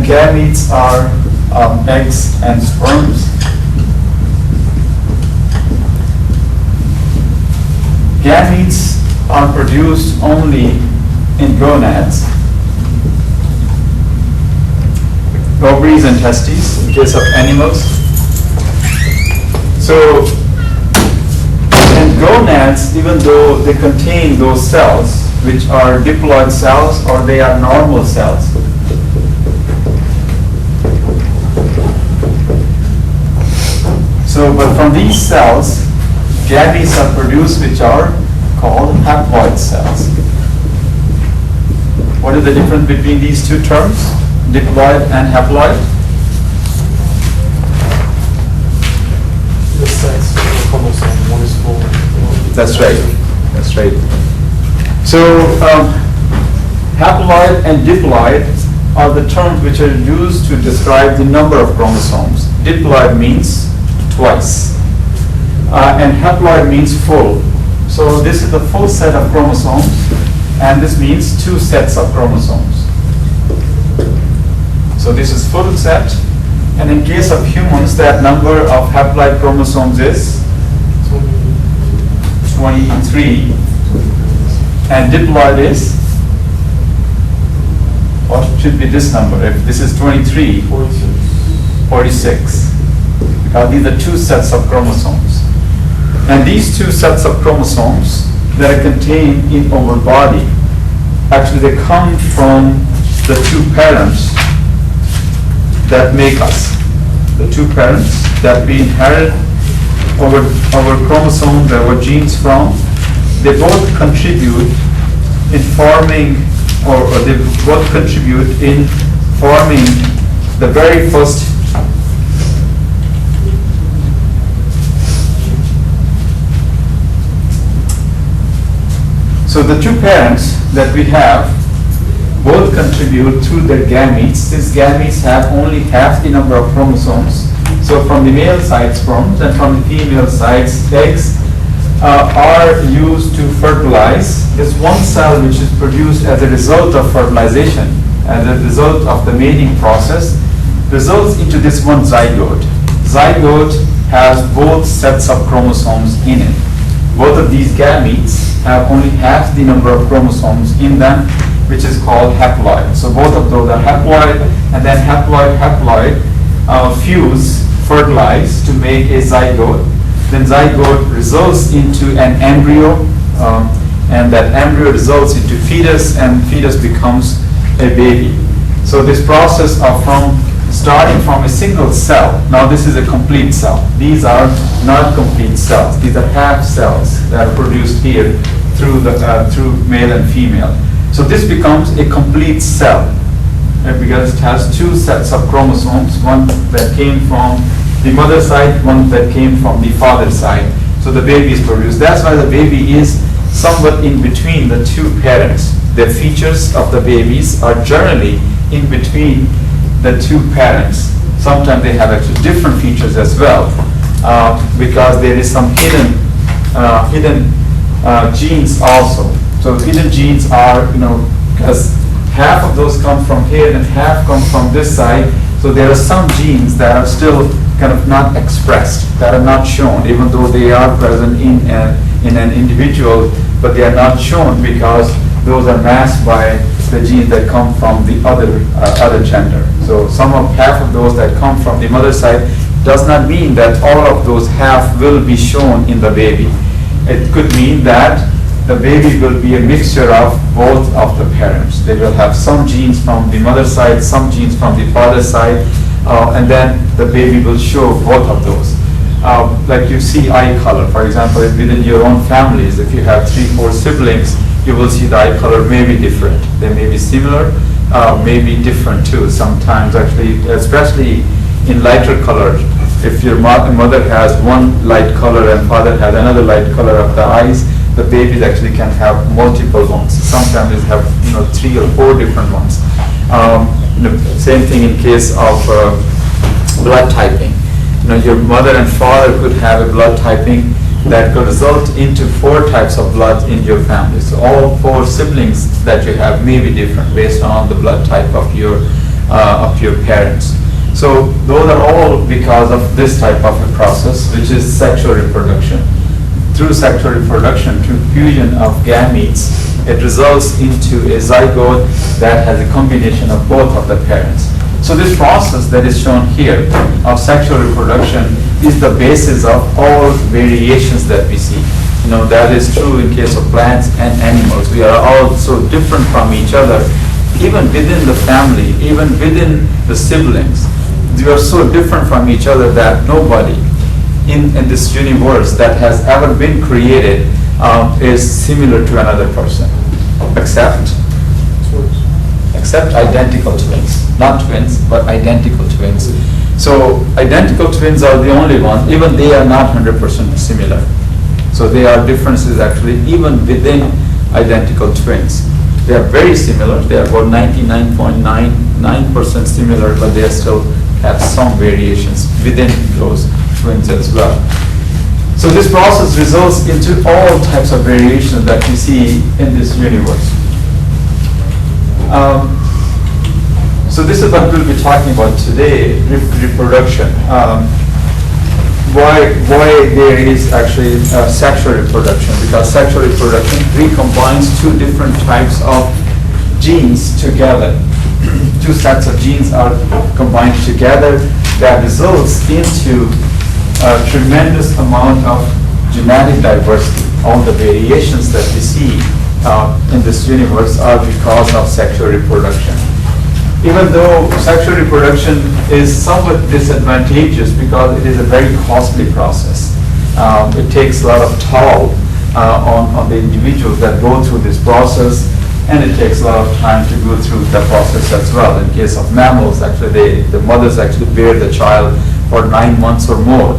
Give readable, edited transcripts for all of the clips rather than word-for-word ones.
and gametes are eggs and sperms. Gametes are produced only in gonads, ovaries and testes in case of animals. So in gonads, even though they contain those cells, which are diploid cells or they are normal cells, but from these cells, gametes are produced which are called haploid cells. What is the difference between these two terms, diploid and haploid? The sex of the chromosome, one is full. That's right. That's right. So haploid and diploid are the terms which are used to describe the number of chromosomes. Diploid means twice, and haploid means full. So this is the full set of chromosomes, and this means two sets of chromosomes. So this is full set, and in case of humans, that number of haploid chromosomes is 23, and diploid is, what should be this number? If this is 23, 46. These are two sets of chromosomes. And these two sets of chromosomes that are contained in our body, actually they come from the two parents that make us. The two parents that we inherit our chromosomes, our genes from, they both contribute in forming, or they both contribute in forming the very first So the two parents that we have both contribute to the gametes, since gametes have only half the number of chromosomes. So from the male side sperms and from the female side eggs are used to fertilize. There's one cell which is produced as a result of fertilization, as a result of the mating process, results into this one zygote. Zygote has both sets of chromosomes in it. Both of these gametes have only half the number of chromosomes in them, which is called haploid. So both of those are haploid, and then haploid fuse, fertilize to make a zygote. Then zygote results into an embryo, and that embryo results into fetus, and fetus becomes a baby. So this process of starting from a single cell, now this is a complete cell. These are not complete cells. These are half cells that are produced here through male and female. So this becomes a complete cell, right, because it has two sets of chromosomes, one that came from the mother side, one that came from the father side. So the baby is produced. That's why the baby is somewhat in between the two parents. The features of the babies are generally in between the two parents. Sometimes they have actually different features as well, because there is some hidden genes also. So hidden genes are, because half of those come from here and half come from this side. So there are some genes that are still kind of not expressed, that are not shown, even though they are present in an individual, but they are not shown because those are masked by the genes that come from the other gender. So half of those that come from the mother side does not mean that all of those half will be shown in the baby. It could mean that the baby will be a mixture of both of the parents. They will have some genes from the mother side, some genes from the father side, and then the baby will show both of those. Like you see eye color, for example, within your own families, if you have 3-4 siblings, you will see the eye color may be different. They may be similar, may be different too. Sometimes actually, especially in lighter color, if your mother has one light color and father has another light color of the eyes, the babies actually can have multiple ones. Some families have 3 or 4 different ones. Same thing in case of blood typing. Your mother and father could have a blood typing that could result into 4 types of blood in your family. So all 4 siblings that you have may be different based on the blood type of your of your parents. So those are all because of this type of a process, which is sexual reproduction. Through sexual reproduction, through fusion of gametes, it results into a zygote that has a combination of both of the parents. So this process that is shown here of sexual reproduction is the basis of all variations that we see. That is true in case of plants and animals. We are all so different from each other, even within the family, even within the siblings. We are so different from each other that nobody in this universe that has ever been created is similar to another person, except identical twins. Not twins, but identical twins. So identical twins are the only ones. Even they are not 100% similar. So there are differences actually even within identical twins. They are very similar. They are about 99.99% similar, but they still have some variations within those twins as well. So this process results into all types of variations that we see in this universe. So this is what we'll be talking about today, reproduction. Why there is actually sexual reproduction? Because sexual reproduction recombines two different types of genes together. Two sets of genes are combined together that results into a tremendous amount of genetic diversity. All the variations that we see in this universe are because of sexual reproduction. Even though sexual reproduction is somewhat disadvantageous because it is a very costly process. It takes a lot of toll on the individuals that go through this process, and it takes a lot of time to go through the process as well. In case of mammals, actually the mothers actually bear the child for 9 months or more.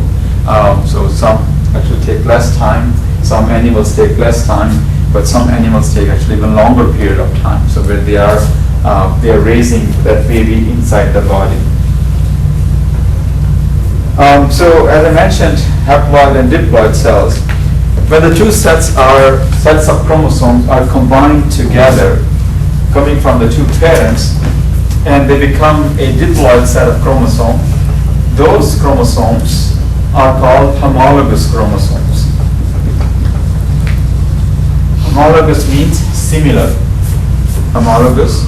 So some actually take less time, some animals take less time, but some animals take actually even longer period of time. So where they are raising that baby inside the body. So as I mentioned, haploid and diploid cells. When the two sets of chromosomes are combined together, coming from the two parents, and they become a diploid set of chromosome, those chromosomes are called homologous chromosomes. Homologous means similar. Homologous,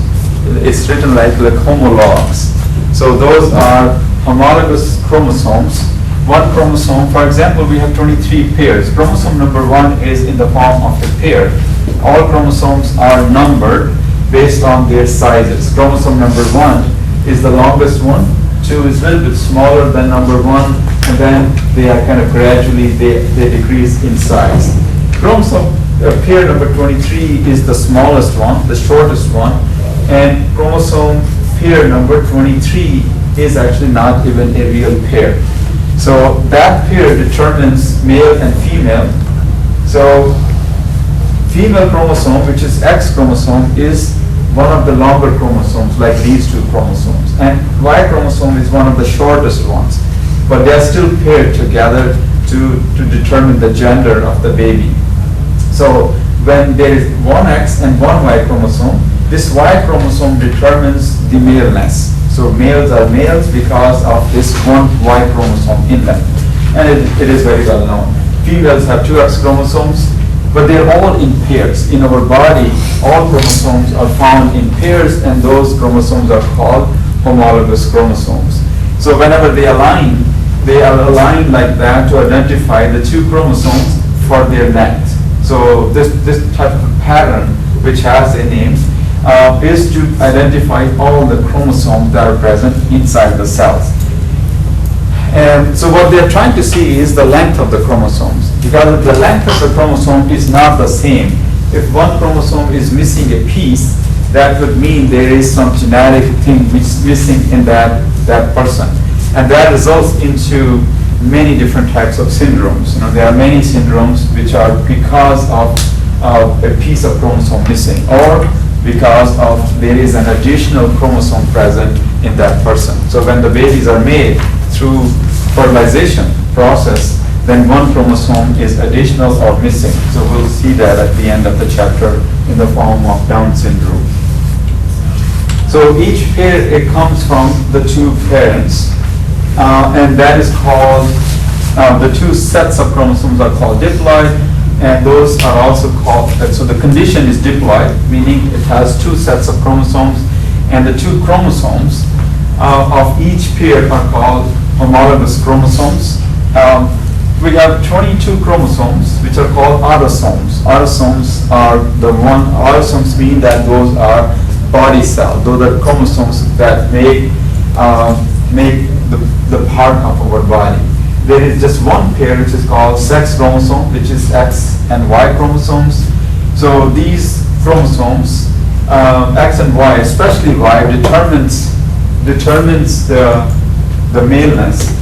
it's written like homologs. So those are homologous chromosomes. One chromosome, for example, we have 23 pairs. Chromosome number 1 is in the form of a pair. All chromosomes are numbered based on their sizes. Chromosome number 1 is the longest one. 2 is a little bit smaller than number 1, and then they are kind of gradually, they decrease in size. Chromosome pair number 23 is the smallest one, the shortest one, and chromosome pair number 23 is actually not even a real pair. So that pair determines male and female. So female chromosome, which is X chromosome, is one of the longer chromosomes, like these two chromosomes. And Y chromosome is one of the shortest ones. But they are still paired together to determine the gender of the baby. So when there is one X and one Y chromosome, this Y chromosome determines the maleness. So males are males because of this one Y chromosome in them. And it is very well known. Females have two X chromosomes, but they're all in pairs. In our body, all chromosomes are found in pairs, and those chromosomes are called homologous chromosomes. So whenever they are aligned like that to identify the two chromosomes for their length. So this type of pattern, which has a name, is to identify all the chromosomes that are present inside the cells. And so what they're trying to see is the length of the chromosomes, because the length of the chromosome is not the same. If one chromosome is missing a piece, that would mean there is some genetic thing which is missing in that person. And that results into many different types of syndromes. There are many syndromes which are because of a piece of chromosome missing, or because of there is an additional chromosome present in that person. So when the babies are made through fertilization process, then one chromosome is additional or missing. So we'll see that at the end of the chapter in the form of Down syndrome. So each pair, it comes from the two parents, and that is called, the two sets of chromosomes are called diploid, and those are also called, so the condition is diploid, meaning it has two sets of chromosomes, and the two chromosomes of each pair are called homologous chromosomes. We have 22 chromosomes, which are called autosomes. Autosomes are autosomes mean that those are body cells. Those are chromosomes that make the part of our body. There is just one pair which is called sex chromosome, which is X and Y chromosomes. So these chromosomes, X and Y, especially Y, determines the maleness.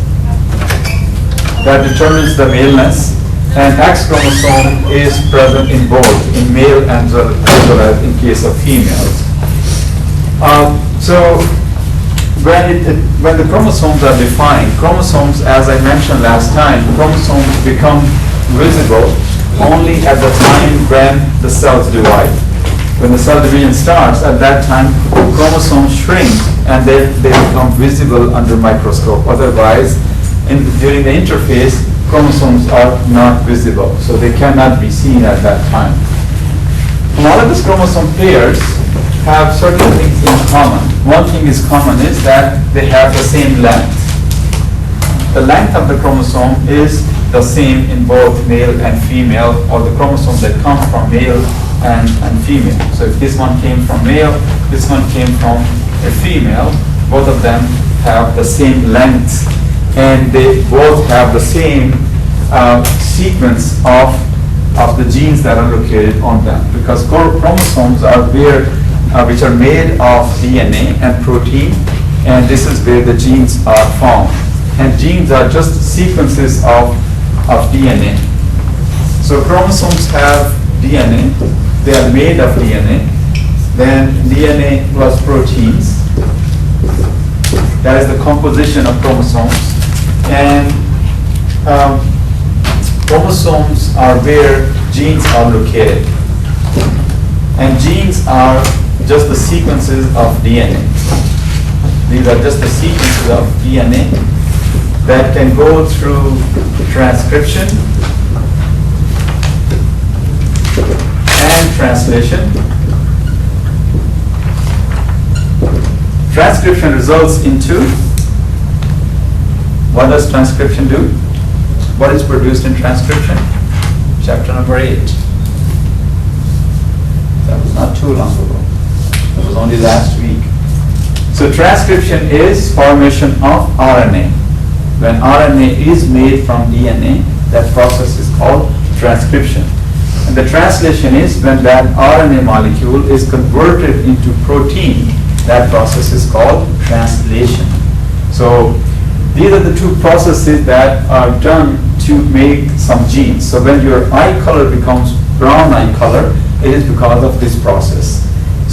That determines the maleness, and X chromosome is present in both, in male as well as in case of females. So when the chromosomes are defined, chromosomes, as I mentioned last time, chromosomes become visible only at the time when the cells divide. When the cell division starts, at that time chromosomes shrink and then they become visible under microscope. Otherwise, during the interphase, chromosomes are not visible, so they cannot be seen at that time. Homologous chromosome pairs have certain things in common. One thing is common is that they have the same length. The length of the chromosome is the same in both male and female, or the chromosomes that come from male and female. So if this one came from male, this one came from a female, both of them have the same length, and they both have the same sequence of the genes that are located on them, because chromosomes are where which are made of DNA and protein, and this is where the genes are found. And genes are just sequences of DNA. So chromosomes have DNA, they are made of DNA, then DNA plus proteins, that is the composition of chromosomes. And chromosomes are where genes are located. And genes are just the sequences of DNA. These are just the sequences of DNA that can go through transcription and translation. Transcription results into, what does transcription do? What is produced in transcription? Chapter number 8. That was not too long ago. It was only last week. So transcription is formation of RNA. When RNA is made from DNA, that process is called transcription. And the translation is when that RNA molecule is converted into protein. That process is called translation. So these are the two processes that are done to make some genes. So when your eye color becomes brown eye color, it is because of this process.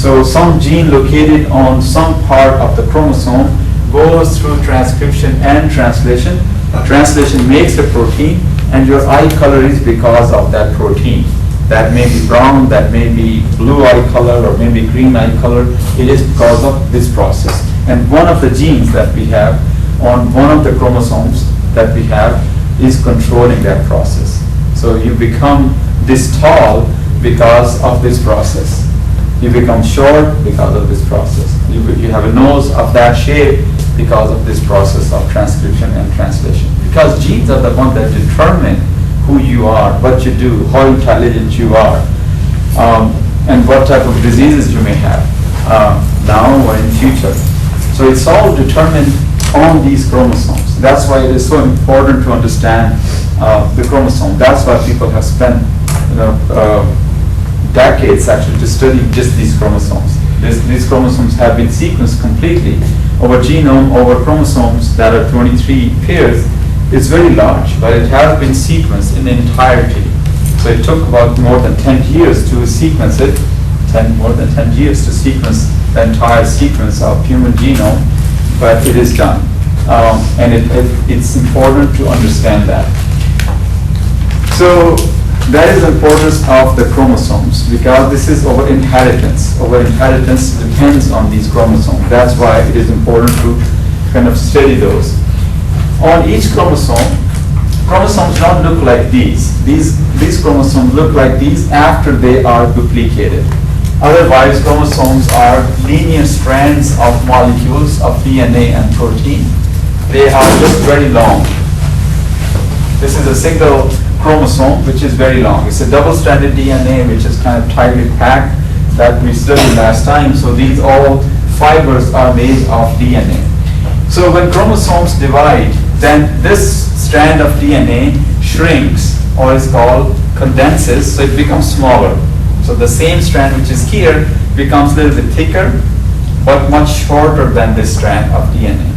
So some gene located on some part of the chromosome goes through transcription and translation. Translation makes a protein, and your eye color is because of that protein. That may be brown, that may be blue eye color, or maybe green eye color. It is because of this process. And one of the genes that we have on one of the chromosomes that we have is controlling that process. So you become this tall because of this process. You become short because of this process. You have a nose of that shape because of this process of transcription and translation. Because genes are the ones that determine who you are, what you do, how intelligent you are, and what type of diseases you may have now or in future. So it's all determined on these chromosomes. That's why it is so important to understand the chromosome. That's why people have spent decades actually to study just these chromosomes. These chromosomes have been sequenced completely. Our genome, our chromosomes that are 23 pairs, is very large, but it has been sequenced in entirety. So it took about more than 10 years to sequence it, more than 10 years to sequence the entire sequence of human genome, but it is done. And it's important to understand that. So that is the importance of the chromosomes. because this is over inheritance. Over inheritance depends on these chromosomes. That's why it is important to kind of study those. On each chromosome, chromosomes don't look like these. These chromosomes look like these after they are duplicated. Otherwise, chromosomes are linear strands of molecules of DNA and protein. They are just very long. This is a single chromosome, which is very long. It's a double-stranded DNA, which is kind of tightly packed that we studied last time. So these all fibers are made of DNA. So when chromosomes divide, then this strand of DNA shrinks, or is called condenses, so it becomes smaller. So the same strand which is here becomes a little bit thicker, but much shorter than this strand of DNA.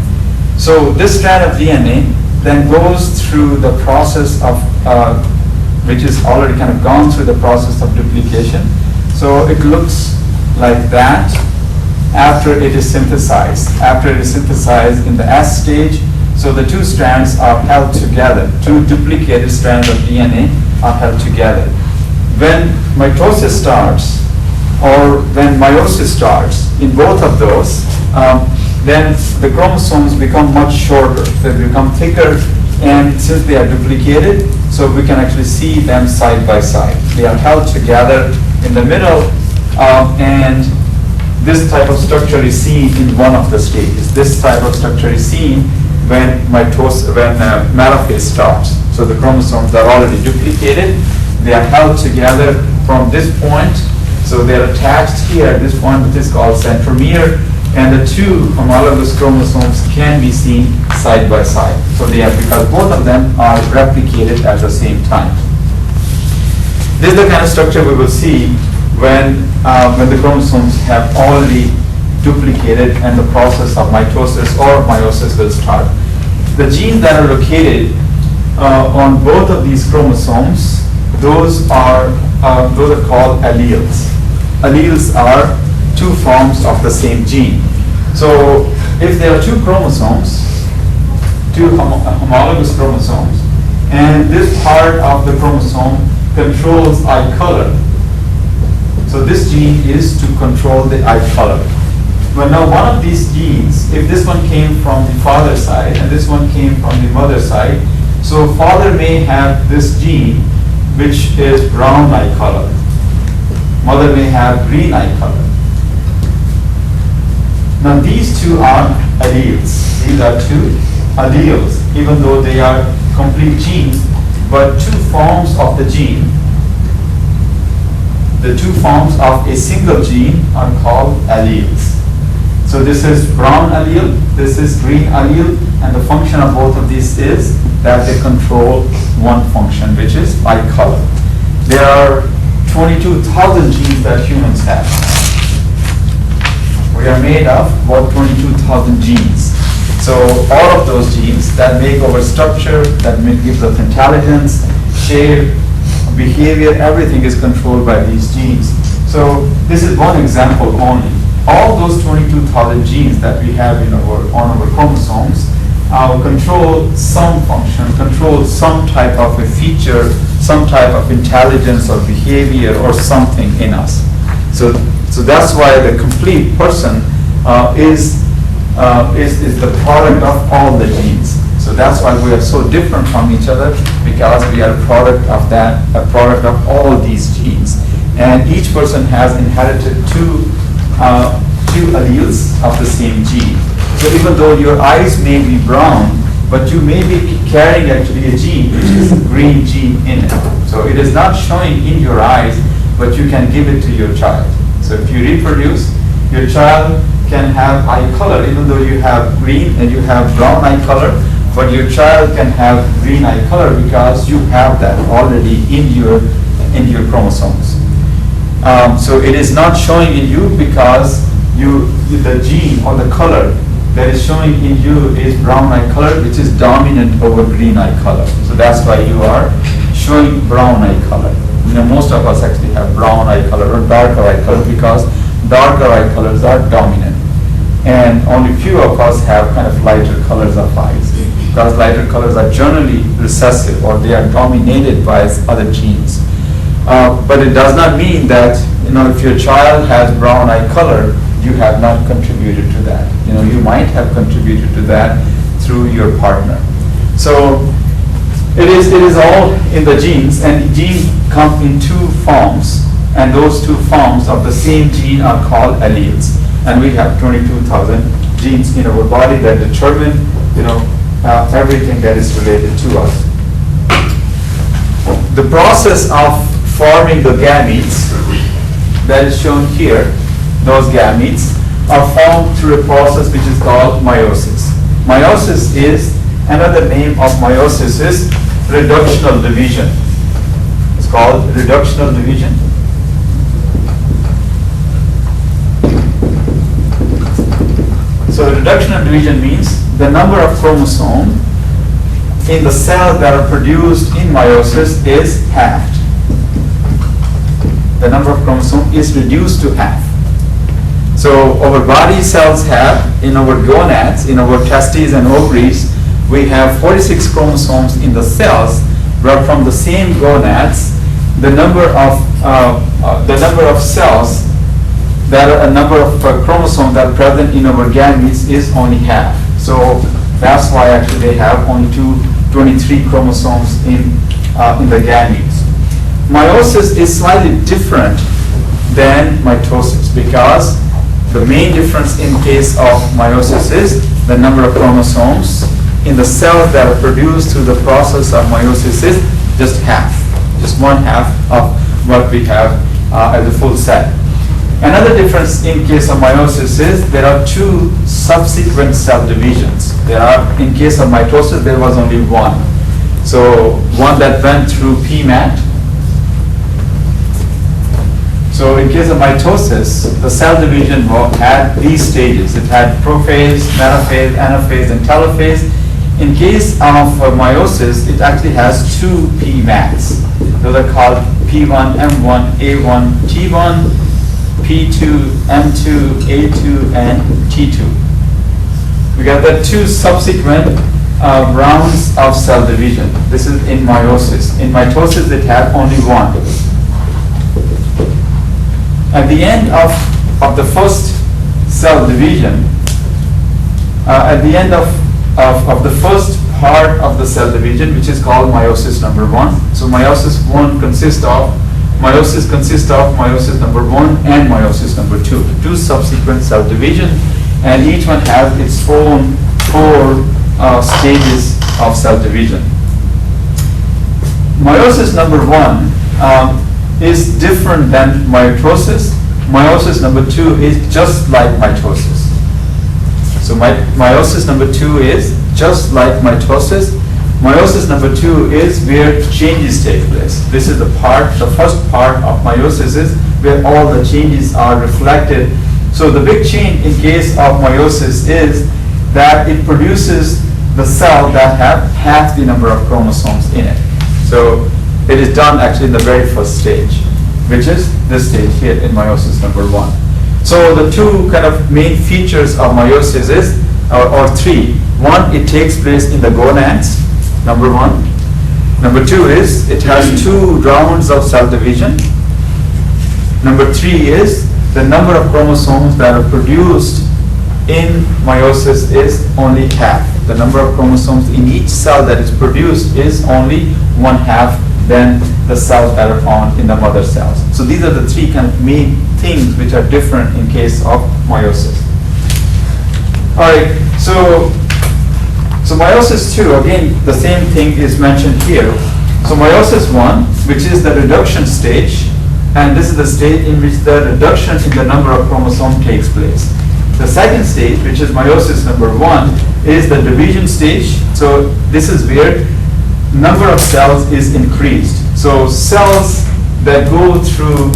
So this strand of DNA then goes through the process of, which is already kind of gone through the process of duplication. So it looks like that after it is synthesized. After it is synthesized in the S stage, so the two strands are held together. Two duplicated strands of DNA are held together. When mitosis starts, or when meiosis starts, in both of those, then the chromosomes become much shorter. They become thicker, and since they are duplicated, so we can actually see them side by side. They are held together in the middle, and this type of structure is seen in one of the stages. This type of structure is seen when metaphase starts. So the chromosomes are already duplicated. They are held together from this point. So they are attached here at this point, which is called centromere. And the two homologous chromosomes can be seen side by side. So they are, because both of them are replicated at the same time. This is the kind of structure we will see when the chromosomes have already duplicated and the process of mitosis or meiosis will start. The genes that are located on both of these chromosomes, those are called alleles. Alleles are two forms of the same gene. So if there are two chromosomes, two homologous chromosomes, and this part of the chromosome controls eye color. So this gene is to control the eye color. But now one of these genes, if this one came from the father side and this one came from the mother side, so father may have this gene which is brown eye color. Mother may have green eye color. Now these two are alleles. These are two alleles, even though they are complete genes, but two forms of the gene. The two forms of a single gene are called alleles. So this is brown allele, this is green allele, and the function of both of these is that they control one function, which is eye color. There are 22,000 genes that humans have. We are made of about 22,000 genes. So all of those genes that make our structure, that gives us intelligence, shape, behavior, everything is controlled by these genes. So this is one example only. All those 22,000 genes that we have on our chromosomes control some function, control some type of a feature, some type of intelligence or behavior or something in us. So that's why the complete person is the product of all the genes. So that's why we are so different from each other, because we are a product of that, a product of all these genes. And each person has inherited two alleles of the same gene. So even though your eyes may be brown, but you may be carrying actually a gene which is a green gene in it. So it is not showing in your eyes, but you can give it to your child. So if you reproduce, your child can have eye color, even though you have green and you have brown eye color, but your child can have green eye color because you have that already in your chromosomes. So it is not showing in you because the gene or the color that is showing in you is brown eye color, which is dominant over green eye color. So that's why you are showing brown eye color. Most of us actually have brown eye color or darker eye color because darker eye colors are dominant. And only few of us have kind of lighter colors of eyes, because lighter colors are generally recessive or they are dominated by other genes. But it does not mean that, if your child has brown eye color, you have not contributed to that. You might have contributed to that through your partner. So it is all in the genes, and genes come in two forms, and those two forms of the same gene are called alleles. And we have 22,000 genes in our body that determine, everything that is related to us. The process of forming the gametes that is shown here, those gametes are formed through a process which is called meiosis. Meiosis is, another name of meiosis is reductional division. It's called reductional division. So reductional division means the number of chromosomes in the cells that are produced in meiosis is halved. The number of chromosomes is reduced to half. So our body cells have, in our gonads, in our testes and ovaries, we have 46 chromosomes in the cells, where from the same gonads, the number of cells that are a number of chromosomes that are present in our gametes is only half. So that's why actually they have only 23 chromosomes in the gametes. Meiosis is slightly different than mitosis, because the main difference in case of meiosis is the number of chromosomes in the cells that are produced through the process of meiosis is just half, just one half of what we have as a full set. Another difference in case of meiosis is there are two subsequent cell divisions. In case of mitosis, there was only one. So one that went through PMAT. So in case of mitosis, the cell division had these stages. It had prophase, metaphase, anaphase, and telophase. In case of meiosis, it actually has two PMATs. Those are called P1, M1, A1, T1, P2, M2, A2, and T2. We got the two subsequent rounds of cell division. This is in meiosis. In mitosis, it had only one. At the end of the first cell division, at the end of the first part of the cell division, which is called meiosis number 1. So meiosis consists of meiosis number 1 and meiosis number 2, two subsequent cell division, and each one has its own 4 stages of cell division. Meiosis number 1 is different than mitosis. Meiosis number 2 is just like mitosis. So meiosis number 2 is just like mitosis. Meiosis number 2 is where changes take place. This is the first part of meiosis is where all the changes are reflected. So the big change in case of meiosis is that it produces the cell that have half the number of chromosomes in it. So it is done actually in the very first stage, which is this stage here in meiosis number 1. So the two kind of main features of meiosis is, or three. One, it takes place in the gonads, number 1. Number 2 is, it has 2 rounds of cell division. Number 3 is, the number of chromosomes that are produced in meiosis is only half. The number of chromosomes in each cell that is produced is only 1/2 than the cells that are found in the mother cells. So these are the 3 kind of main things which are different in case of meiosis. All right, so meiosis 2, again, the same thing is mentioned here. So meiosis 1, which is the reduction stage, and this is the stage in which the reduction in the number of chromosomes takes place. The second stage, which is meiosis number 1, is the division stage. So this is where number of cells is increased. So cells that go through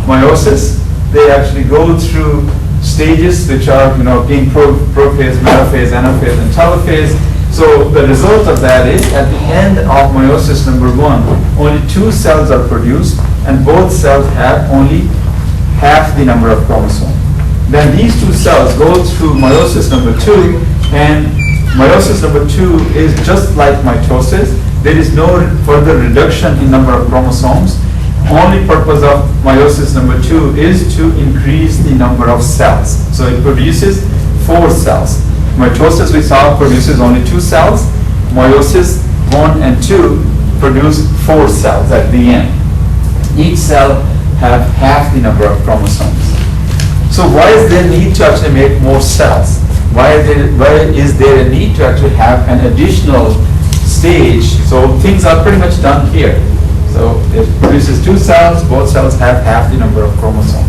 meiosis, they actually go through stages which are, being prophase, metaphase, anaphase, and telophase. So the result of that is, at the end of meiosis number 1, only 2 cells are produced, and both cells have only half the number of chromosomes. Then these 2 cells go through meiosis number 2, and meiosis number 2 is just like mitosis. There is no further reduction in number of chromosomes. only purpose of meiosis number 2 is to increase the number of cells. So it produces 4 cells. Mitosis we saw produces only 2 cells. Meiosis 1 and 2 produce 4 cells at the end. Each cell have half the number of chromosomes. So why is there need to actually make more cells? Why is there a need to actually have an additional stage? So things are pretty much done here. So it produces 2 cells, both cells have half the number of chromosomes.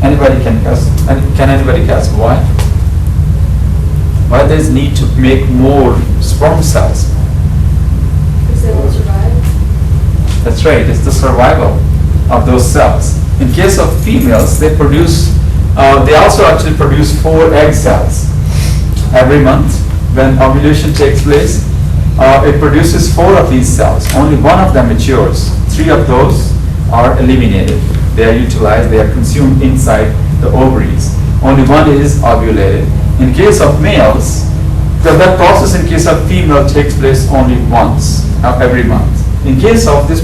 Anybody can guess? Can anybody guess why? Why there's need to make more sperm cells? Because they will survive. That's right, it's the survival of those cells. In case of females, they also actually produce 4 egg cells every month. When ovulation takes place, it produces 4 of these cells. Only 1 of them matures. 3 of those are eliminated. They are utilized, they are consumed inside the ovaries. Only 1 is ovulated. In case of males, that process in case of female takes place only once every month. In case of this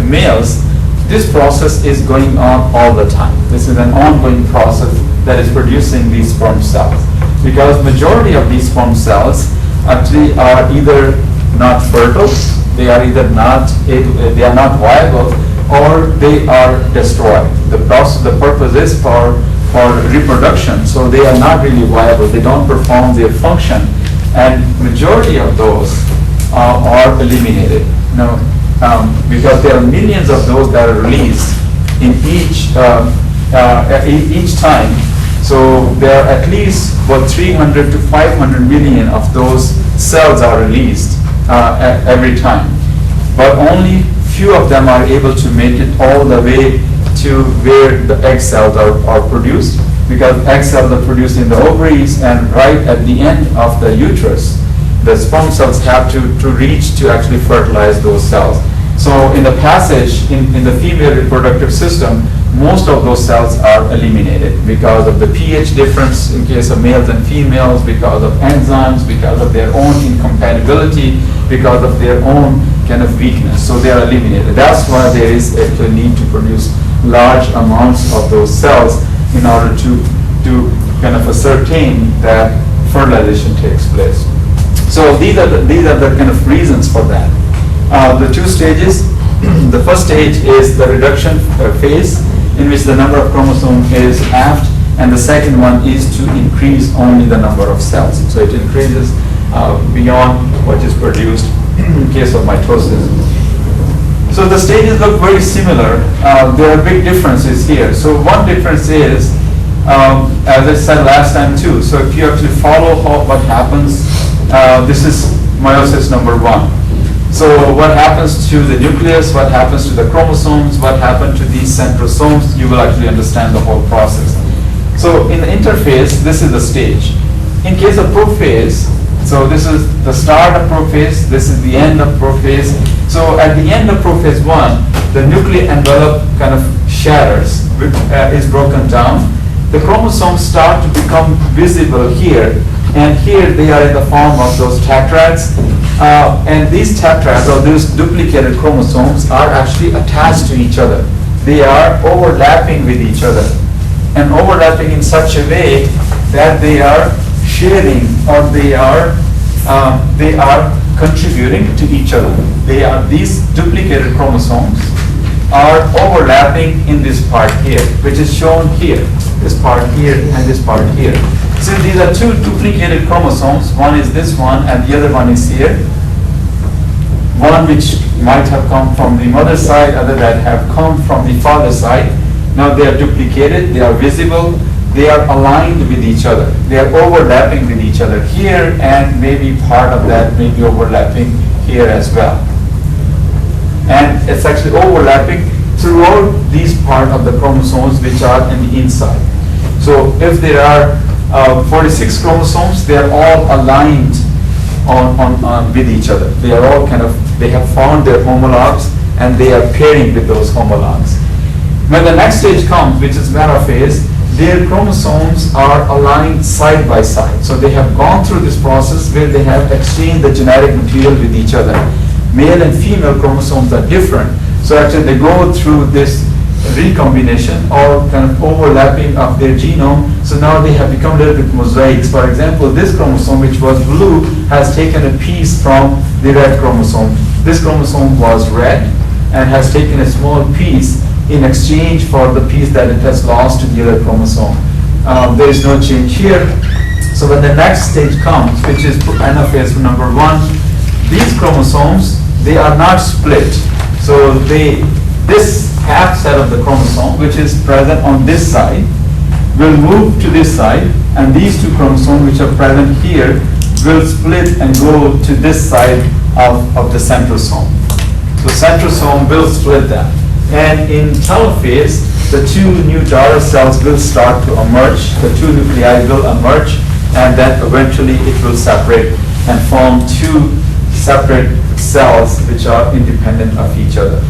males, this process is going on all the time. This is an ongoing process that is producing these sperm cells. Because majority of these sperm cells actually are either not fertile, they are either not viable, or they are destroyed. The purpose is for reproduction, so they are not really viable. They don't perform their function, and majority of those are eliminated. Because there are millions of those that are released in each time. So there are at least about 300 to 500 million of those cells are released every time. But only few of them are able to make it all the way to where the egg cells are produced, because egg cells are produced in the ovaries, and right at the end of the uterus, the sperm cells have to reach to actually fertilize those cells. So in the passage, in the female reproductive system, most of those cells are eliminated because of the pH difference in case of males and females, because of enzymes, because of their own incompatibility, because of their own kind of weakness. So they are eliminated. That's why there is a need to produce large amounts of those cells in order to kind of ascertain that fertilization takes place. So these are the kind of reasons for that. The 2 stages. The first stage is the reduction phase, in which the number of chromosomes is halved, and the second one is to increase only the number of cells. So it increases beyond what is produced in case of mitosis. So the stages look very similar. There are big differences here. So one difference is, as I said last time too, so if you actually follow what happens, this is meiosis number 1. So what happens to the nucleus, what happens to the chromosomes, what happens to these centrosomes, you will actually understand the whole process. So in the interphase, this is the stage. In case of prophase, so this is the start of prophase, this is the end of prophase. So at the end of prophase 1, the nuclear envelope kind of shatters, is broken down. The chromosomes start to become visible here, and here they are in the form of those tetrads. And these tetrads, or these duplicated chromosomes, are actually attached to each other. They are overlapping with each other, and overlapping in such a way that they are sharing, or they are contributing to each other. These duplicated chromosomes are overlapping in this part here, which is shown here. This part here and this part here. So these are 2 duplicated chromosomes. One is this one, and the other one is here. One which might have come from the mother's side, other that have come from the father's side. Now they are duplicated, they are visible, they are aligned with each other. They are overlapping with each other here, and maybe part of that may be overlapping here as well. And it's actually overlapping throughout these part of the chromosomes which are in the inside. So if there are 46 chromosomes, they are all aligned on with each other. They are all they have found their homologs, and they are pairing with those homologs. When the next stage comes, which is metaphase, their chromosomes are aligned side by side. So they have gone through this process where they have exchanged the genetic material with each other. Male and female chromosomes are different, So actually they go through this recombination or kind of overlapping of their genome. So now they have become a little bit mosaics. For example, this chromosome, which was blue, has taken a piece from the red chromosome. This chromosome was red and has taken a small piece in exchange for the piece that it has lost to the other chromosome. There is no change here. So when the next stage comes, which is anaphase number 1, these chromosomes, they are not split. So this half set of the chromosome, which is present on this side, will move to this side, and these two chromosomes, which are present here, will split and go to this side of the centrosome. So centrosome will split them. And in telophase, the two new daughter cells will start to emerge, the two nuclei will emerge, and then eventually it will separate and form two separate cells which are independent of each other.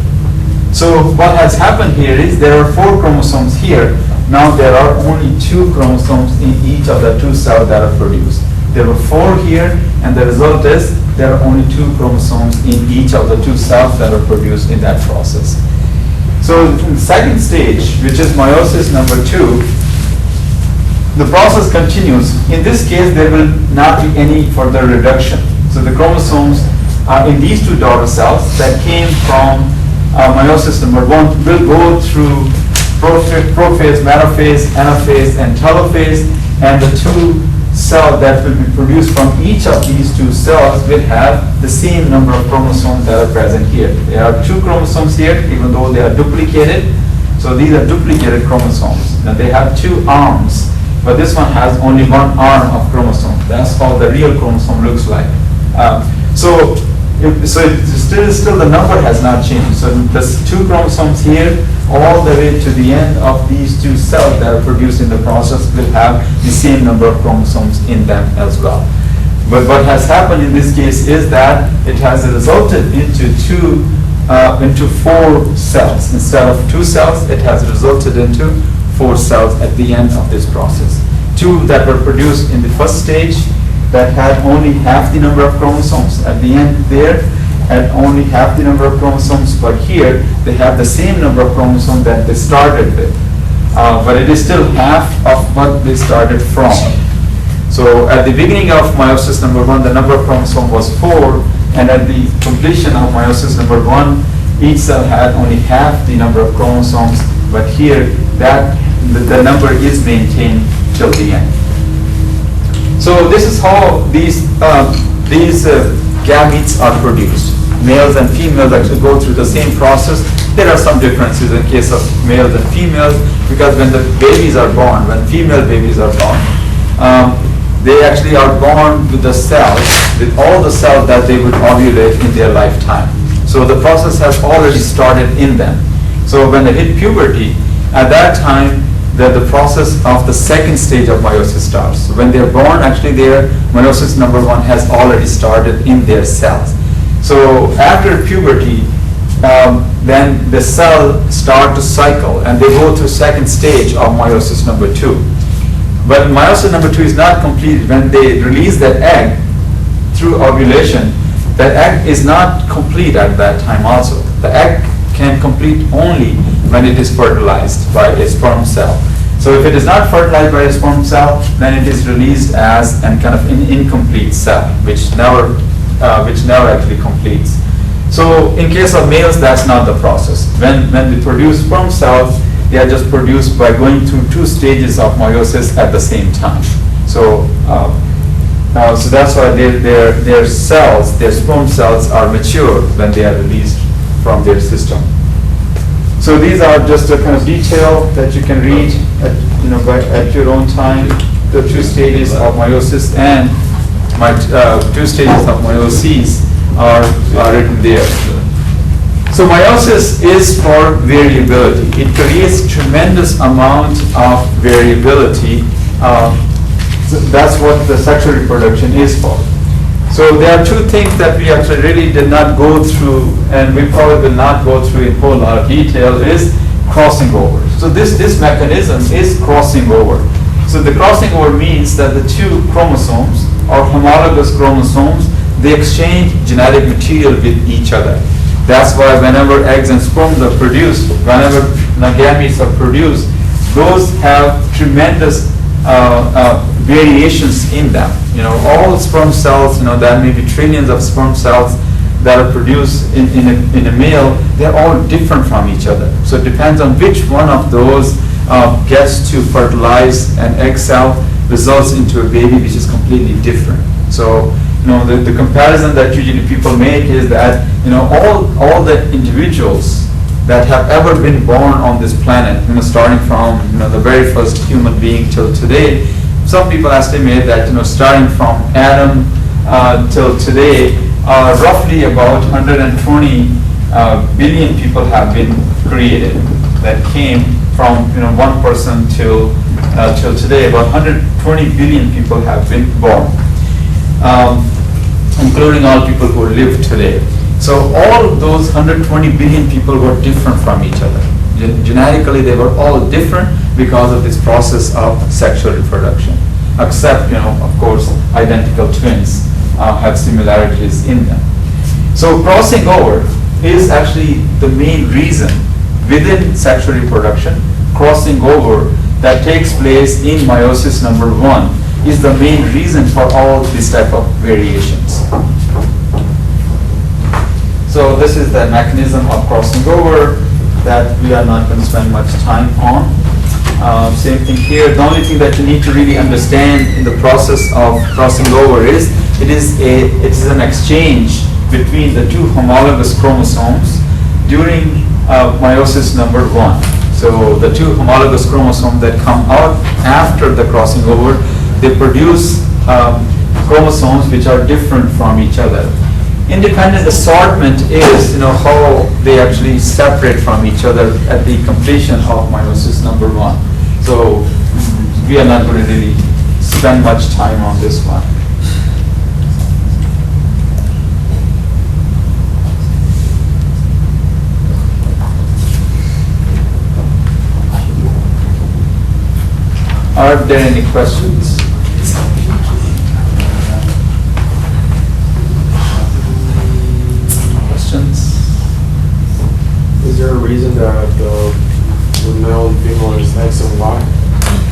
So what has happened here is there are 4 chromosomes here. Now there are only 2 chromosomes in each of the 2 cells that are produced. There were 4 here, and the result is there are only 2 chromosomes in each of the 2 cells that are produced in that process. So in the second stage, which is meiosis number 2, the process continues. In this case, there will not be any further reduction. So the chromosomes in these 2 daughter cells that came from meiosis number 1 will go through prophase, metaphase, anaphase, and telophase, and the 2 cells that will be produced from each of these 2 cells will have the same number of chromosomes that are present here. There are 2 chromosomes here, even though they are duplicated. So these are duplicated chromosomes. Now they have 2 arms, but this one has only 1 arm of chromosome. That's how the real chromosome looks like. So still the number has not changed. So there's 2 chromosomes here, all the way to the end of these 2 cells that are produced in the process will have the same number of chromosomes in them as well. But what has happened in this case is that it has resulted into 4 cells. Instead of 2 cells, it has resulted into 4 cells at the end of this process. 2 that were produced in the first stage that had only half the number of chromosomes. At the end there had only half the number of chromosomes, but here they have the same number of chromosomes that they started with. But it is still half of what they started from. So at the beginning of meiosis number 1, the number of chromosomes was 4, and at the completion of meiosis number 1, each cell had only half the number of chromosomes, but here the number is maintained till the end. So this is how these gametes are produced. Males and females actually go through the same process. There are some differences in case of males and females, because when the babies are born, when female babies are born, they actually are born with the cells, with all the cells that they would ovulate in their lifetime. So the process has already started in them. So when they hit puberty, at that time, the process of the second stage of meiosis starts. So when they're born, actually their meiosis number 1 has already started in their cells. So after puberty, then the cell start to cycle, and they go through second stage of meiosis number 2. But meiosis number 2 is not completed. When they release that egg through ovulation, that egg is not complete at that time also. The egg can complete only when it is fertilized by a sperm cell. So if it is not fertilized by a sperm cell, then it is released as an kind of an incomplete cell, which never actually completes. So in case of males, that's not the process. When they produce sperm cells, they are just produced by going through 2 stages of meiosis at the same time. So so that's why their cells, their sperm cells, are mature when they are released from their system. So these are just a kind of detail that you can read at your own time. The 2 stages of meiosis and 2 stages of meiosis are written there. So meiosis is for variability. It creates tremendous amount of variability. So that's what the sexual reproduction is for. So there are 2 things that we actually really did not go through, and we probably will not go through in a whole lot of detail, is crossing over. So this mechanism is crossing over. So the crossing over means that the 2 chromosomes, or homologous chromosomes, they exchange genetic material with each other. That's why whenever eggs and sperms are produced, whenever gametes are produced, those have tremendous variations in them. All sperm cells, there may be trillions of sperm cells that are produced in a male. They're all different from each other. So it depends on which one of those gets to fertilize an egg cell, results into a baby which is completely different. So the comparison that usually people make is that all the individuals that have ever been born on this planet, starting from the very first human being till today, some people estimate that starting from Adam till today, roughly about 120 billion people have been created that came from one person till today. About 120 billion people have been born, including all people who live today. So all of those 120 billion people were different from each other. Genetically, they were all different because of this process of sexual reproduction, except, of course, identical twins have similarities in them. So crossing over is actually the main reason within sexual reproduction. Crossing over that takes place in meiosis number 1 is the main reason for all this type of variations. So this is the mechanism of crossing over that we are not going to spend much time on. Same thing here. The only thing that you need to really understand in the process of crossing over is it is an exchange between the two homologous chromosomes during meiosis number 1. So the two homologous chromosomes that come out after the crossing over, they produce chromosomes which are different from each other. Independent assortment is how they actually separate from each other at the completion of meiosis number 1. So we are not going to really spend much time on this one. Are there any questions? Is there a reason that the male and female is X and Y?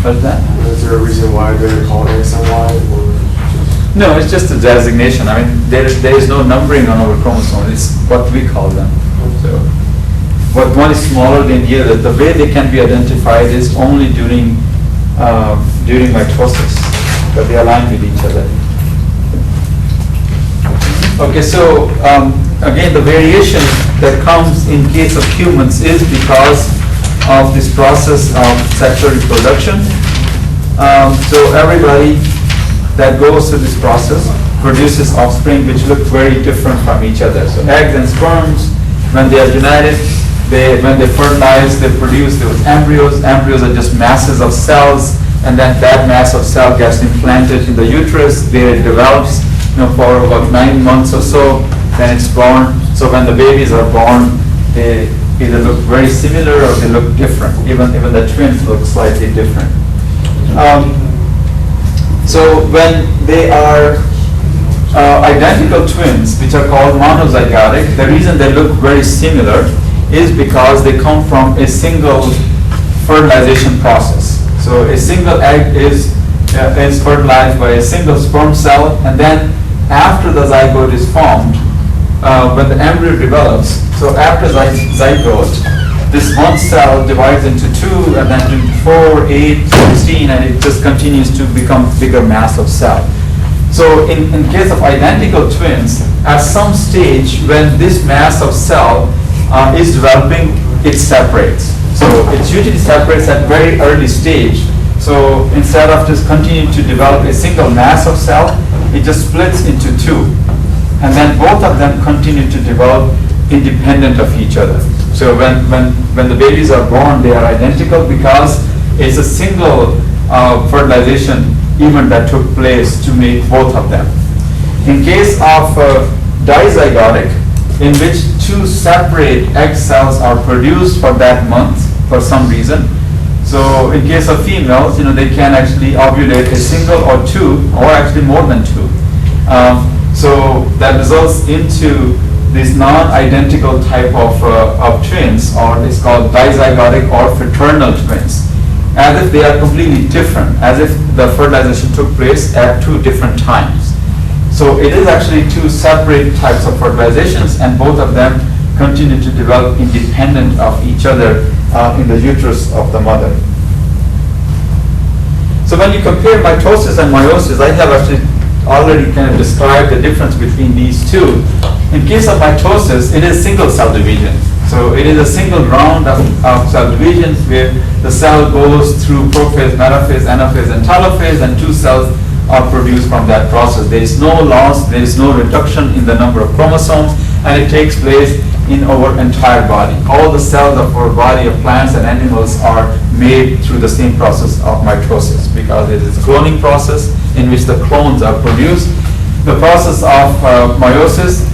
What's that? Is there a reason why they're called X and Y? Or No, it's just a designation. I mean, there is no numbering on our chromosomes. It's what we call them. So, what one is smaller than the other. The way they can be identified is only during mitosis, that they align with each other. Okay, so again, the variation that comes in case of humans is because of this process of sexual reproduction. So everybody that goes through this process produces offspring which look very different from each other. So eggs and sperms, when they are united, when they fertilize, they produce those embryos. Embryos are just masses of cells, and then that mass of cell gets implanted in the uterus, where it develops for about 9 months or so, then it's born. So when the babies are born, they either look very similar or they look different. Even the twins look slightly different. So when they are identical twins, which are called monozygotic, the reason they look very similar is because they come from a single fertilization process. So a single egg is fertilized by a single sperm cell, and then after the zygote is formed, when the embryo develops, so after zygote, this one cell divides into 2, and then into 4, 8, 16, and it just continues to become bigger mass of cell. So in case of identical twins, at some stage when this mass of cell is developing, it separates. So it usually separates at very early stage. So instead of just continuing to develop a single mass of cell, it just splits into 2. And then both of them continue to develop independent of each other. So when the babies are born, they are identical because it's a single fertilization event that took place to make both of them. In case of dizygotic, in which 2 separate egg cells are produced for that month for some reason. So in case of females, they can actually ovulate a single or 2, or actually more than 2. So that results into these non-identical type of twins, or it's called dizygotic or fraternal twins, as if they are completely different, as if the fertilization took place at two different times. So it is actually two separate types of fertilizations, and both of them continue to develop independent of each other in the uterus of the mother. So when you compare mitosis and meiosis, I have actually already kind of described the difference between these two. In case of mitosis, it is single cell division. So it is a single round of cell division where the cell goes through prophase, metaphase, anaphase, and telophase, and two cells are produced from that process. There is no loss, there is no reduction in the number of chromosomes, and it takes place in our entire body. All the cells of our body of plants and animals are made through the same process of mitosis, because it is a cloning process in which the clones are produced. The process of meiosis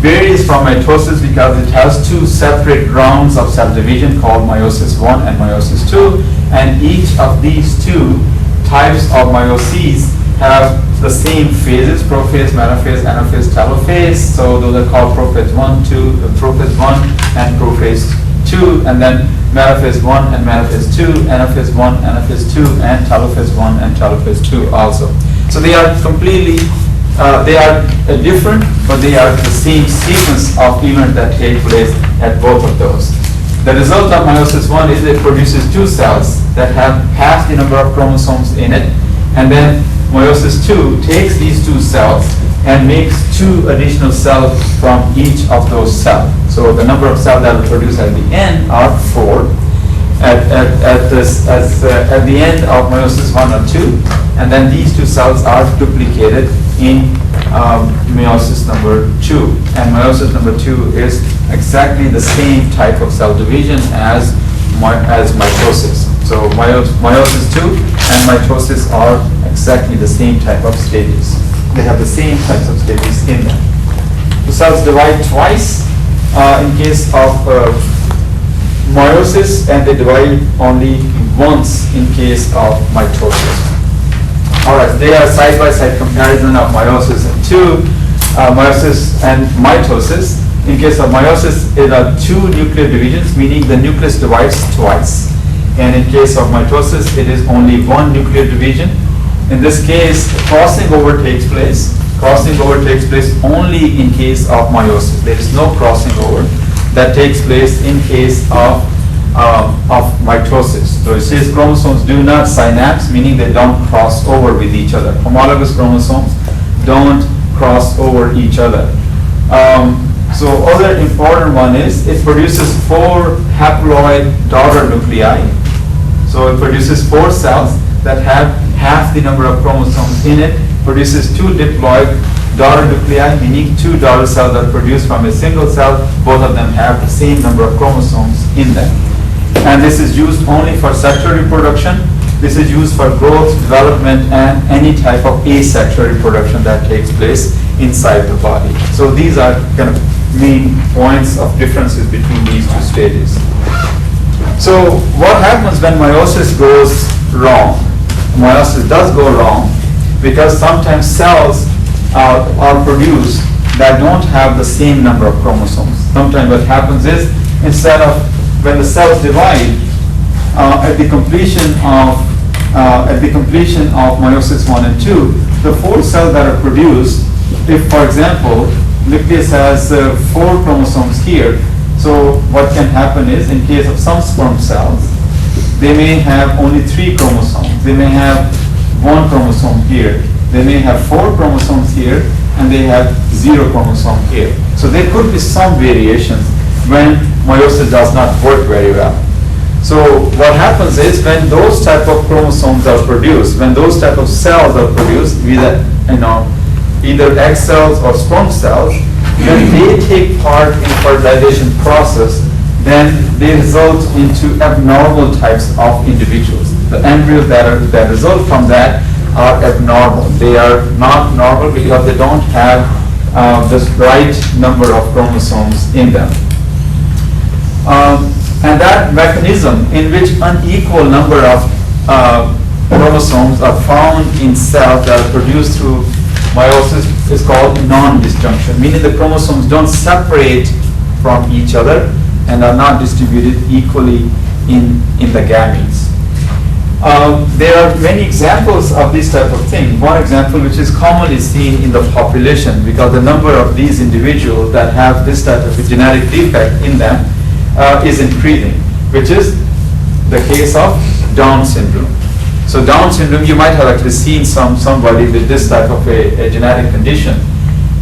varies from mitosis because it has two separate rounds of cell division called meiosis 1 and meiosis 2, and each of these two types of meioses have the same phases: prophase, metaphase, anaphase, telophase. So those are called prophase 1, 2, prophase 1 and prophase 2, and then metaphase 1 and metaphase 2, anaphase 1, anaphase 2, and telophase 1 and telophase 2 also. So they are completely, they are different, but they are the same sequence of events that take place at both of those. The result of meiosis 1 is it produces two cells that have half the number of chromosomes in it, and then meiosis 2 takes these two cells and makes two additional cells from each of those cells. So the number of cells that are produced at the end are 4 at the end of meiosis 1 or 2, and then these two cells are duplicated in meiosis number 2. And meiosis number 2 is exactly the same type of cell division as mitosis. So meiosis 2 and mitosis are exactly the same type of stages. They have the same types of stages in them. The cells divide twice in case of meiosis, and they divide only once in case of mitosis. All right, they are side-by-side comparison of meiosis and mitosis. In case of meiosis, there are two nuclear divisions, meaning the nucleus divides twice. And in case of mitosis, it is only one nuclear division. In this case, crossing over takes place. Crossing over takes place only in case of meiosis. There is no crossing over that takes place in case of mitosis. So it says chromosomes do not synapse, meaning they don't cross over with each other. Homologous chromosomes don't cross over each other. So other important one is it produces 4 haploid daughter nuclei. So it produces 4 cells that have half the number of chromosomes in it, produces 2 diploid daughter nuclei, meaning 2 daughter cells are produced from a single cell. Both of them have the same number of chromosomes in them. And this is used only for sexual reproduction. This is used for growth, development, and any type of asexual reproduction that takes place inside the body. So these are kind of main points of differences between these two stages. So what happens when meiosis goes wrong? Meiosis does go wrong because sometimes cells are produced that don't have the same number of chromosomes. Sometimes what happens is, instead of when the cells divide, at the completion of meiosis 1 and 2, the 4 cells that are produced, if for example nucleus has 4 chromosomes here, so what can happen is, in case of some sperm cells, they may have only 3 chromosomes. They may have 1 chromosome here. They may have 4 chromosomes here, and they have 0 chromosome here. So there could be some variations when meiosis does not work very well. So what happens is, when those type of chromosomes are produced, when those type of cells are produced, either egg cells or sperm cells, when they take part in fertilization process, then they result into abnormal types of individuals. The embryos that result from that are abnormal. They are not normal because they don't have the right number of chromosomes in them. And that mechanism in which unequal number of chromosomes are found in cells that are produced through meiosis is called non-disjunction, meaning the chromosomes don't separate from each other and are not distributed equally in the gametes. There are many examples of this type of thing. One example which is commonly seen in the population, because the number of these individuals that have this type of a genetic defect in them is increasing, which is the case of Down syndrome. So Down syndrome, you might have actually seen somebody with this type of a genetic condition.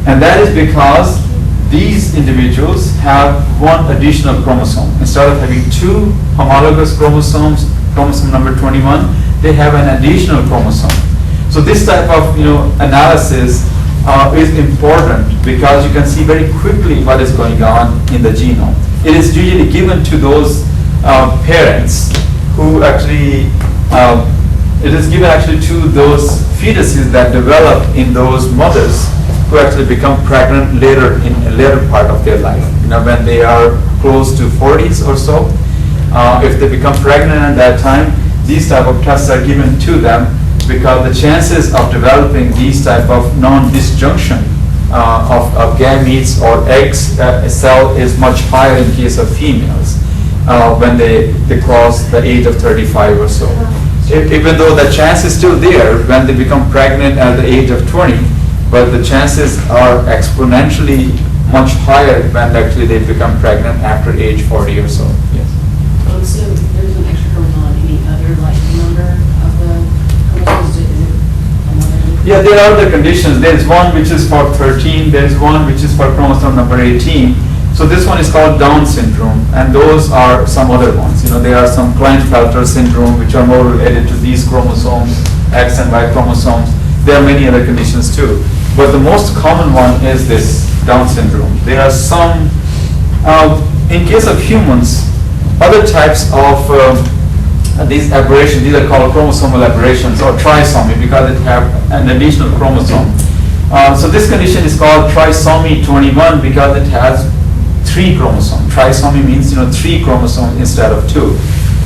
And that is because these individuals have one additional chromosome. Instead of having two homologous chromosomes, chromosome number 21, they have an additional chromosome. So this type of analysis is important because you can see very quickly what is going on in the genome. It is usually given to those parents who actually, it is given actually to those fetuses that develop in those mothers who actually become pregnant later in a later part of their life. When they are close to 40s or so, if they become pregnant at that time, these type of tests are given to them because the chances of developing these type of non-disjunction of gametes or eggs cell is much higher in case of females when they cross the age of 35 or so. Even though the chance is still there when they become pregnant at the age of 20, but the chances are exponentially much higher when actually they become pregnant after age 40 or so. Yes. So there's an extra chromosome on any other number of the chromosomes? Yeah, there are other conditions. There is one which is for 13. There is one which is for chromosome number 18. So this one is called Down syndrome, and those are some other ones. There are some Klinefelter syndrome, which are more related to these chromosomes, X and Y chromosomes. There are many other conditions too. But the most common one is this Down syndrome. There are some, in case of humans, other types of these aberrations, these are called chromosomal aberrations or trisomy because they have an additional chromosome. So this condition is called trisomy 21 because it has 3 chromosomes. Trisomy means 3 chromosomes instead of 2.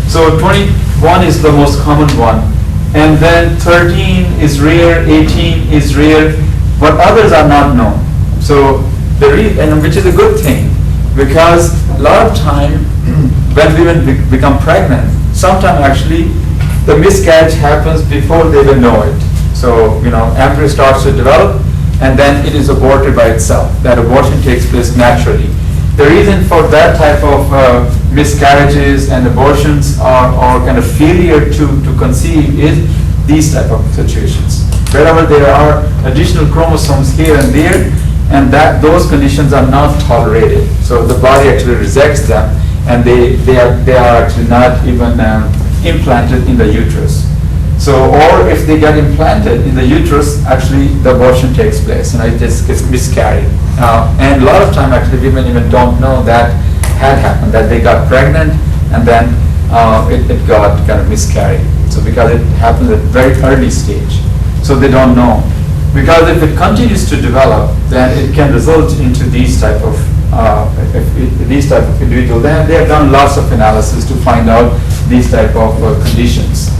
So 21 is the most common one. And then 13 is rare, 18 is rare, but others are not known. So which is a good thing because a lot of time when women become pregnant, sometimes actually the miscarriage happens before they even know it. So embryo starts to develop and then it is aborted by itself. That abortion takes place naturally. The reason for that type of miscarriages and abortions or kind of failure to conceive is these type of situations. Wherever there are additional chromosomes here and there, and those conditions are not tolerated. So the body actually rejects them, and they are actually not even implanted in the uterus. So, or if they get implanted in the uterus, actually the abortion takes place, and it just gets miscarried. And a lot of time, actually, women even don't know that had happened, that they got pregnant, and then it got kind of miscarried. So because it happens at very early stage, so they don't know. Because if it continues to develop, then it can result into these type of individuals. Then they have done lots of analysis to find out these type of conditions.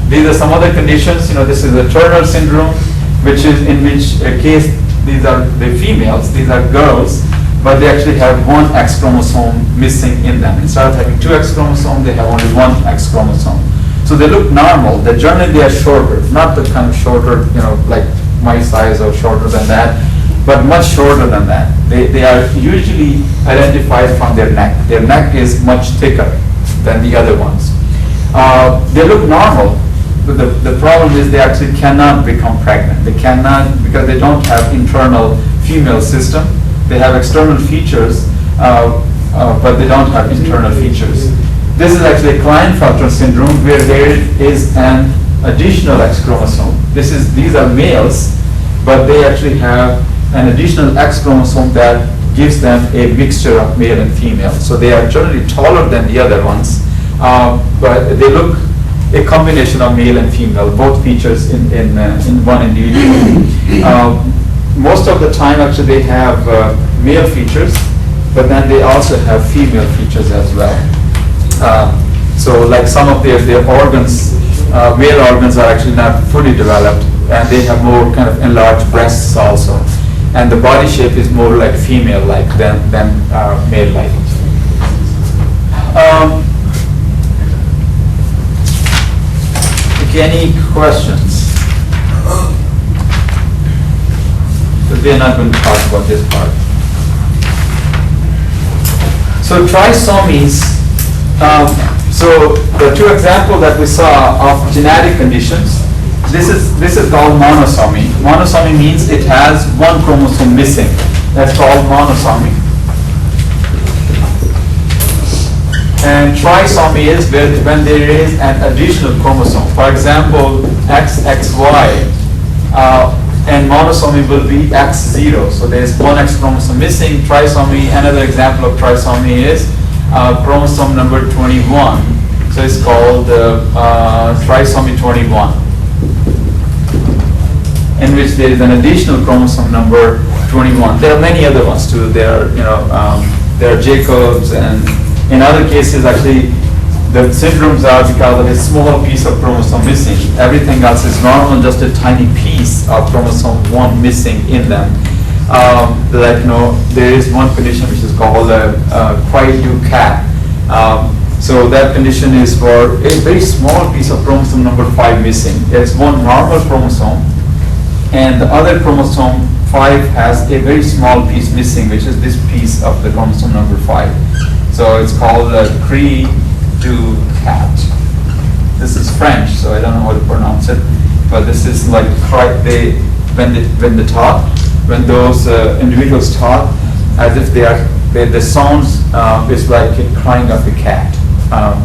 These are some other conditions. This is a Turner syndrome, which is in which case these are the females, these are girls, but they actually have one X chromosome missing in them. Instead of having 2 X chromosomes, they have only 1 X chromosome. So they look normal. Generally they are shorter, not the kind of shorter, like my size or shorter than that, but much shorter than that. They are usually identified from their neck. Their neck is much thicker than the other ones. They look normal, but the problem is they actually cannot become pregnant. They cannot because they don't have internal female system. They have external features, but they don't have internal features. This is actually Klinefelter syndrome where there is an additional X chromosome. These are males, but they actually have an additional X chromosome that gives them a mixture of male and female. So they are generally taller than the other ones, but they look a combination of male and female, both features in one individual. Most of the time, actually, they have male features, but then they also have female features as well. So like some of their organs, male organs are actually not fully developed, and they have more kind of enlarged breasts also. and the body shape is more like female-like than male-like. Okay, any questions? But we're not going to talk about this part. So trisomies, so the two examples that we saw of genetic conditions, this is called monosomy. Monosomy means it has one chromosome missing. That's called monosomy. And trisomy is when there is an additional chromosome. For example, XXY, and monosomy will be X0. So there is one X chromosome missing. Trisomy, another example of trisomy is chromosome number 21. So it's called trisomy 21, in which there is an additional chromosome number 21. There are many other ones too. There are Jacobs, and in other cases, actually, the syndromes are because of a small piece of chromosome missing. Everything else is normal, just a tiny piece of chromosome 1 missing in them. There is one condition which is called Quai-Du-Cat. So that condition is for a very small piece of chromosome number 5 missing. There's one normal chromosome, and the other chromosome 5 has a very small piece missing, which is this piece of the chromosome number 5. So it's called Cri-Du-Cat. This is French, so I don't know how to pronounce it, but this is like when those individuals talk, as if the sounds is like crying of a cat,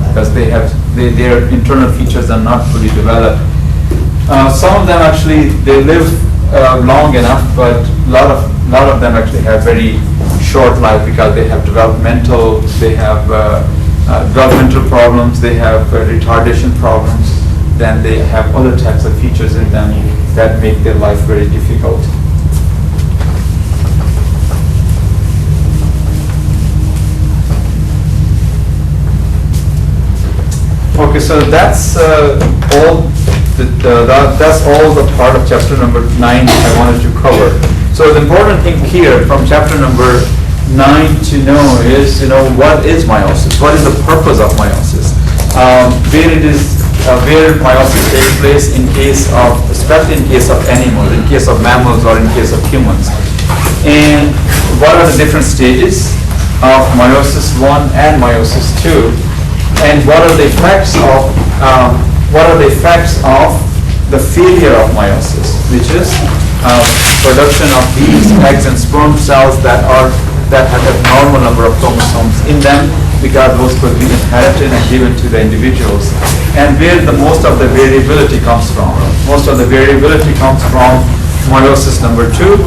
because their internal features are not fully developed. Some of them actually they live long enough, but a lot of them actually have very short life because they have developmental problems, they have retardation problems, then they have other types of features in them that make their life very difficult. Okay, so that's all the part of chapter number 9 I wanted to cover. So the important thing here from chapter number 9 to know is, what is meiosis? What is the purpose of meiosis? Where meiosis takes place especially in case of animals, in case of mammals, or in case of humans. And what are the different stages of meiosis 1 and meiosis 2? And what are the effects of the failure of meiosis, which is production of these eggs and sperm cells that have a normal number of chromosomes in them, because those could be inherited and given to the individuals. And where the most of the variability comes from. Most of the variability comes from meiosis number 2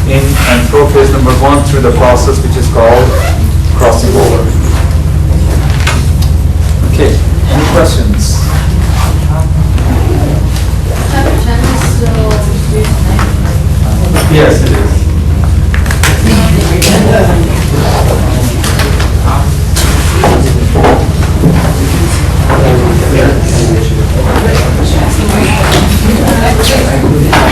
and prophase number 1 through the process which is called crossing over. Okay, any questions? Chapter 10 is still student. Yes,